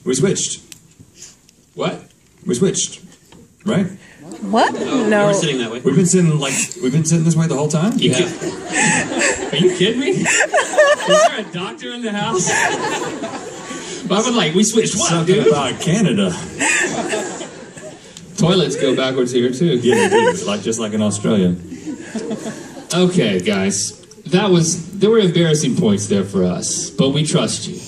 We switched. What? We switched. Right? What? No. We're sitting that way. We've been sitting this way the whole time? Yeah. Are you kidding me? Is there a doctor in the house? Well, I was like, we switched what, Something dude? about Canada. Toilets go backwards here, too. Yeah, they do. Just like in Australia. Okay, guys. There were embarrassing points there for us, but we trust you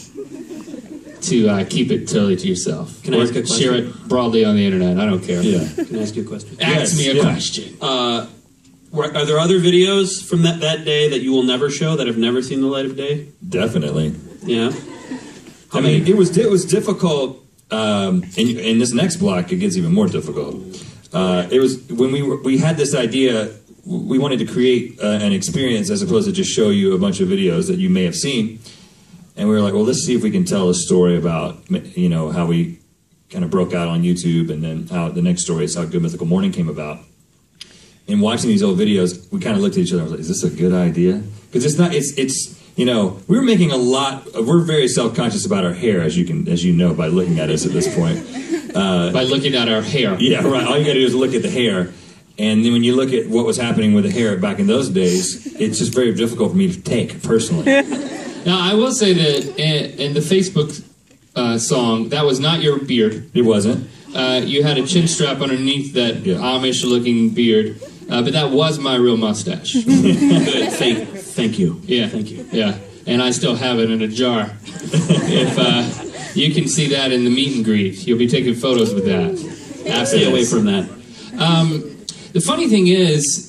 to keep it totally to yourself. Can I ask a question? Share it broadly on the internet. I don't care. Yeah. Can I ask you a question? Ask me a question. Are there other videos from that day that you will never show that have never seen the light of day? Definitely. Yeah. I mean, it was difficult. In this next block, it gets even more difficult. It was when we had this idea. We wanted to create an experience as opposed to just show you a bunch of videos that you may have seen. And we were like, well, let's see if we can tell a story about, how we kind of broke out on YouTube, and then how the next story is how Good Mythical Morning came about. And watching these old videos, we kind of looked at each other and was like, is this a good idea? Because we were making we're very self-conscious about our hair, as you know by looking at us at this point. By looking at our hair. Yeah, right. All you got to do is look at the hair. And then when you look at what was happening with the hair back in those days, it's just very difficult for me to take, personally. Now, I will say that in the Facebook song, that was not your beard. It wasn't. You had a chin strap underneath that Amish-looking beard, but that was my real mustache. Good. Thank you. Yeah. Thank you. Yeah. And I still have it in a jar. If you can see that in the meet and greet, you'll be taking photos with that. Stay away from that. The funny thing is,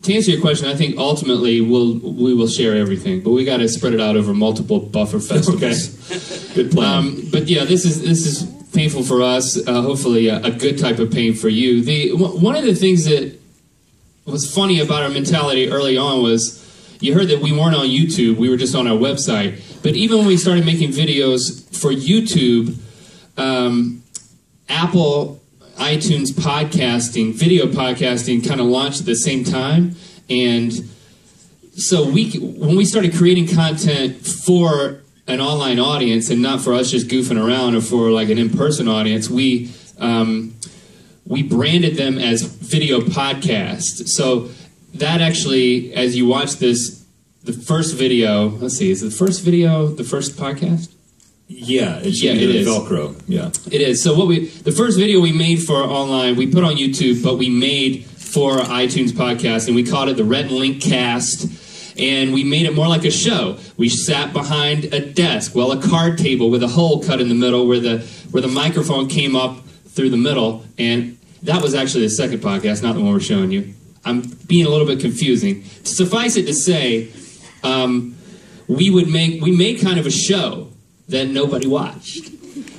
to answer your question, I think ultimately we will share everything, but we got to spread it out over multiple buffer festivals. Okay. Good plan. But yeah, this is painful for us. Hopefully, a good type of pain for you. One of the things that was funny about our mentality early on was, you heard that we weren't on YouTube; we were just on our website. But even when we started making videos for YouTube, Apple iTunes podcasting, video podcasting kind of launched at the same time. And so when we started creating content for an online audience and not for us just goofing around or for like an in-person audience, we branded them as video podcasts. So that actually, as you watch this, the first video, let's see, is the first video the first podcast? Yeah, it is. Velcro. Yeah, it is. So the first video we made for online, we put on YouTube, but we made for iTunes podcast, and we called it the Rhett and Link Cast, and we made it more like a show. We sat behind a desk, a card table with a hole cut in the middle where the microphone came up through the middle, and that was actually the second podcast, not the one we're showing you. I'm being a little bit confusing. Suffice it to say, we made kind of a show that nobody watched,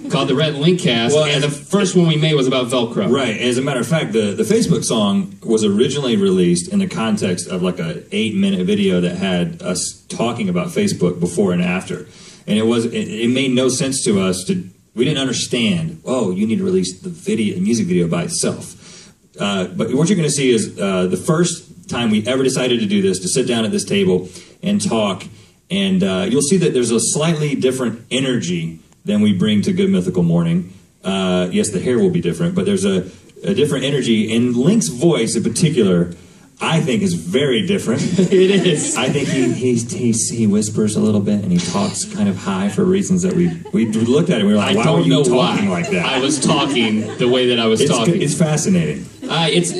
called the Rhett and Link Cast, and the first one we made was about Velcro. Right. As a matter of fact, the Facebook song was originally released in the context of like a 8-minute video that had us talking about Facebook before and after, and it made no sense to us we didn't understand. Oh, you need to release the music video by itself. But what you're going to see is the first time we ever decided to do this, to sit down at this table and talk. And you'll see that there's a slightly different energy than we bring to Good Mythical Morning. Yes, the hair will be different, but there's a different energy. And Link's voice in particular, I think, is very different. It is. I think he whispers a little bit, and he talks kind of high for reasons that we looked at it and we were like, why are you talking like that? I was talking the way that I was talking. It's fascinating. It's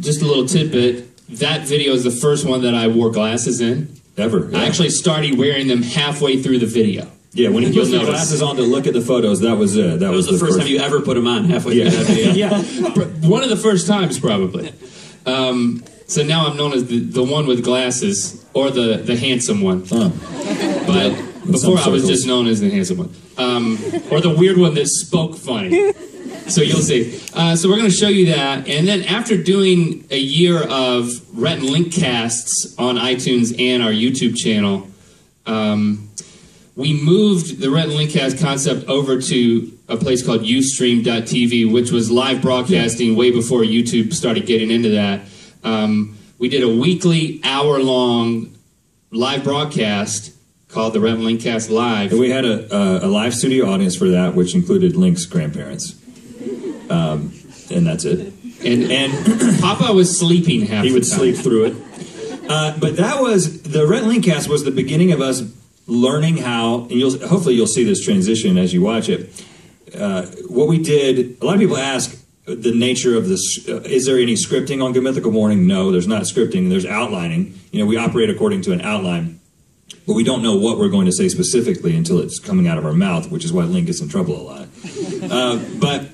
just a little tidbit. That video is the first one that I wore glasses in. Ever. Yeah. I actually started wearing them halfway through the video. Yeah, when he puts the glasses on to look at the photos, that was it. That was the first time you ever put them on, halfway through that video. Yeah, one of the first times, probably. So now I'm known as the one with glasses, or the handsome one. But before I was just known as the handsome one. Or the weird one that spoke funny. So you'll see. So we're going to show you that. And then after doing a year of Rhett and Link casts on iTunes and our YouTube channel, we moved the Rhett and Link cast concept over to a place called Ustream.tv, which was live broadcasting way before YouTube started getting into that. We did a weekly, hour-long live broadcast called the Rhett and Link Cast Live. And we had a live studio audience for that, which included Link's grandparents. And that's it. And Papa was sleeping half the time. He would sleep through it. But that was, the Rhett and Link Cast was the beginning of us learning how, and hopefully you'll see this transition as you watch it. What we did, a lot of people ask the nature of this, is there any scripting on Good Mythical Morning? No, there's not scripting, there's outlining. We operate according to an outline, but we don't know what we're going to say specifically until it's coming out of our mouth, which is why Link gets in trouble a lot. But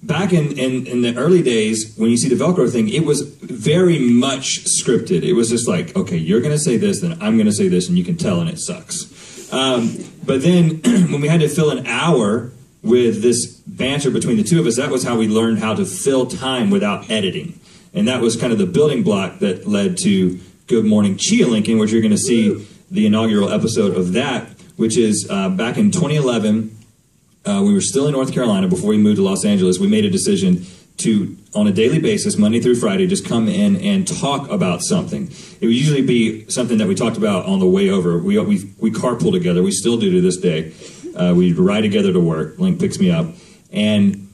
back in the early days, when you see the Velcro thing, it was very much scripted. It was just like, okay, you're going to say this, then I'm going to say this, and you can tell, and it sucks. But then when we had to fill an hour with this banter between the two of us, that was how we learned how to fill time without editing. And that was kind of the building block that led to Good Morning Chia Linking, which you're going to see the inaugural episode of that, which is back in 2011. We were still in North Carolina before we moved to Los Angeles. We made a decision to, on a daily basis, Monday through Friday, just come in and talk about something. It would usually be something that we talked about on the way over. We carpool together. We still do to this day. We ride together to work. Link picks me up. And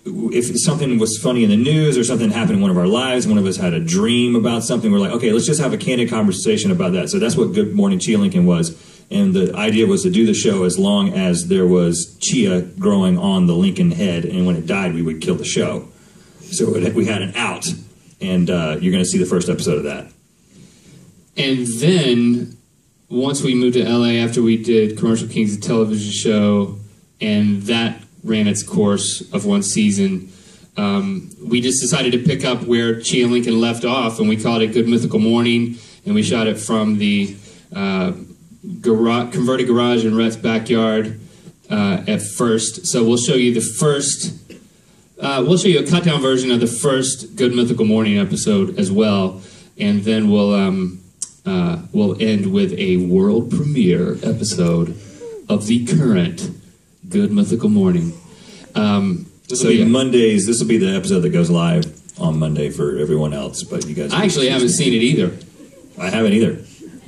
if something was funny in the news or something happened in one of our lives, one of us had a dream about something, we're like, okay, let's just have a candid conversation about that. So that's what Good Morning Chia Lincoln was. And the idea was to do the show as long as there was chia growing on the Lincoln head, and when it died, we would kill the show. So we had an out, and you're going to see the first episode of that. And then, once we moved to LA after we did Commercial Kings, the television show, and that ran its course of one season, we just decided to pick up where Chia Lincoln left off, and we called it Good Mythical Morning, and we shot it from the converted garage in Rhett's backyard at first. So we'll show you the first, we'll show you a cut down version of the first Good Mythical Morning episode as well, and then we'll end with a world premiere episode of the current Good Mythical Morning. This will be Mondays. This will be the episode that goes live on Monday for everyone else. But you guys, I actually haven't seen it either. I haven't either.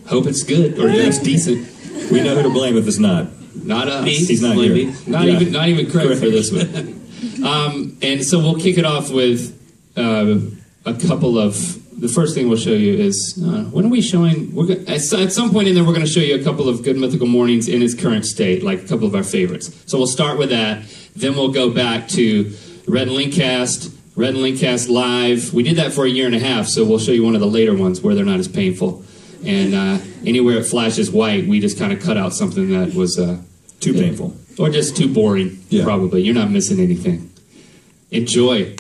Hope it's good or at least decent. We know who to blame if it's not. Not us. He's not here. Not even Craig for this one. And so we'll kick it off with a couple of. The first thing we'll show you is when are we showing? At some point in there, we're going to show you a couple of Good Mythical Mornings in its current state, like a couple of our favorites. So we'll start with that. Then we'll go back to Rhett and Link Cast, Rhett and Link Cast Live. We did that for a year and a half, so we'll show you one of the later ones where they're not as painful. And anywhere it flashes white, we just kind of cut out something that was too painful. Or just too boring, probably. You're not missing anything. Enjoy.